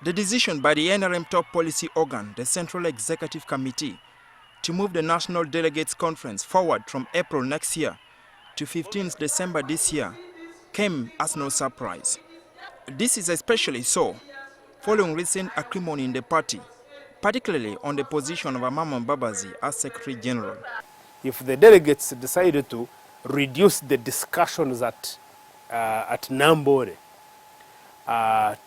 The decision by the NRM top policy organ, the Central Executive Committee, to move the National Delegates Conference forward from April next year to 15th December this year came as no surprise. This is especially so following recent acrimony in the party, particularly on the position of Amama Mbabazi as Secretary General. If the delegates decided to reduce the discussions at Nambore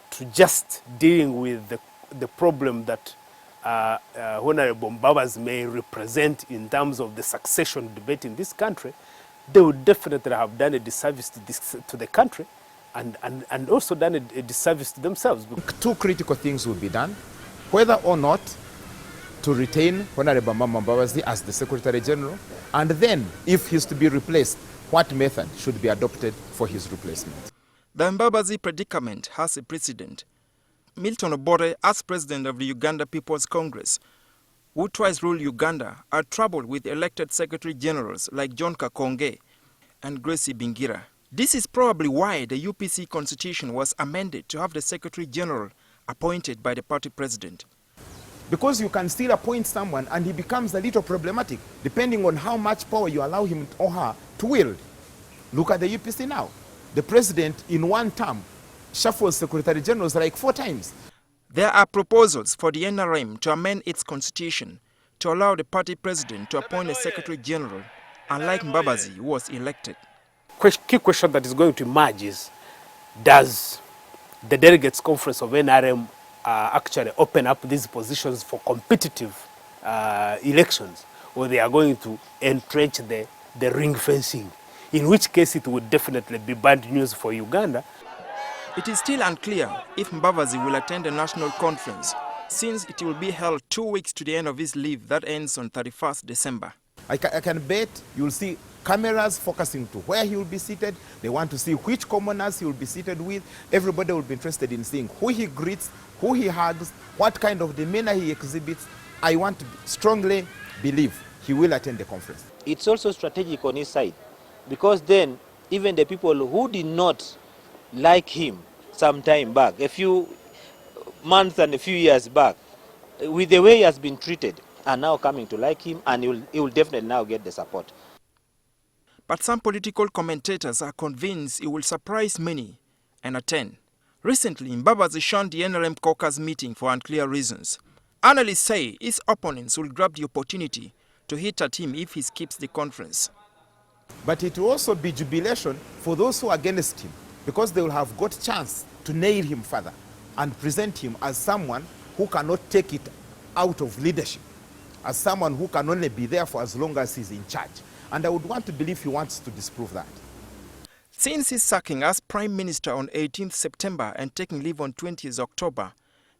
to just dealing with the problem that Honorable Mbabazi may represent in terms of the succession debate in this country, they would definitely have done a disservice to the country and also done a disservice to themselves. Two critical things will be done, whether or not to retain Honorable Amama Mbabazi as the Secretary General, and then, if he's to be replaced, what method should be adopted for his replacement. The Mbabazi predicament has a precedent. Milton Obote, as president of the Uganda People's Congress, who twice ruled Uganda, are troubled with elected secretary generals like John Kakonge and Gracie Bingira. This is probably why the UPC constitution was amended to have the secretary general appointed by the party president. Because you can still appoint someone and he becomes a little problematic, depending on how much power you allow him or her to wield. Look at the UPC now. The president, in one term, shuffles secretary generals like 4 times. There are proposals for the NRM to amend its constitution to allow the party president to appoint a secretary general, unlike Mbabazi, who was elected. Key question that is going to emerge is, does the delegates conference of NRM actually open up these positions for competitive elections, or they are going to entrench the ring fencing, in which case it would definitely be bad news for Uganda. It is still unclear if Mbabazi will attend the national conference, since it will be held 2 weeks to the end of his leave that ends on 31st December. I can bet you'll see cameras focusing to where he will be seated. They want to see which commoners he will be seated with. Everybody will be interested in seeing who he greets, who he hugs, what kind of demeanor he exhibits. I want to strongly believe he will attend the conference. It's also strategic on his side, because then even the people who did not like him some time back, a few months and a few years back, with the way he has been treated, are now coming to like him, and he will definitely now get the support. But some political commentators are convinced he will surprise many and attend. Recently, Mbabazi shunned the NRM caucus meeting for unclear reasons. Analysts say his opponents will grab the opportunity to hit at him if he skips the conference. But it will also be jubilation for those who are against him, because they will have got a chance to nail him further and present him as someone who cannot take it out of leadership, as someone who can only be there for as long as he's in charge. And I would want to believe he wants to disprove that. Since his sacking as Prime Minister on 18th September and taking leave on 20th October,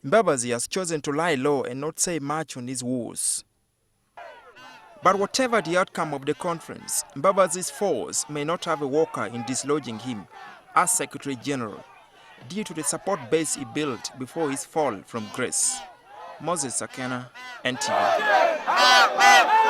Mbabazi has chosen to lie low and not say much on his woes. But whatever the outcome of the conference, Mbabazi's foes may not have a walker in dislodging him as Secretary General, due to the support base he built before his fall from grace. Moses Sakena, NTV.